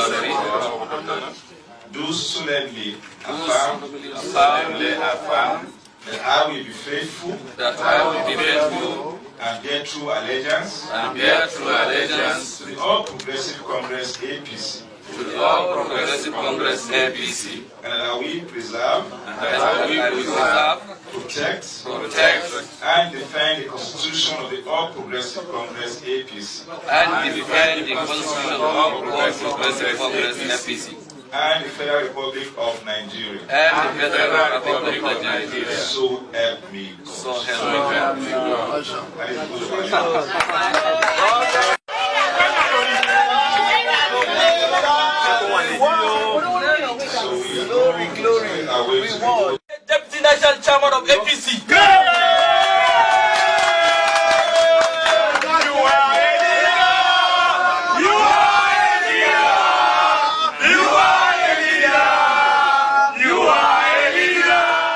Dalori, do solemnly affirm that I will be faithful and bear true allegiance to the All Progressive Congress APC. And that I will preserve, protect, and defend the Constitution of the All Progressive Congress APC. And the Federal Republic of Nigeria. So help me God. So help me God. Glory, reward.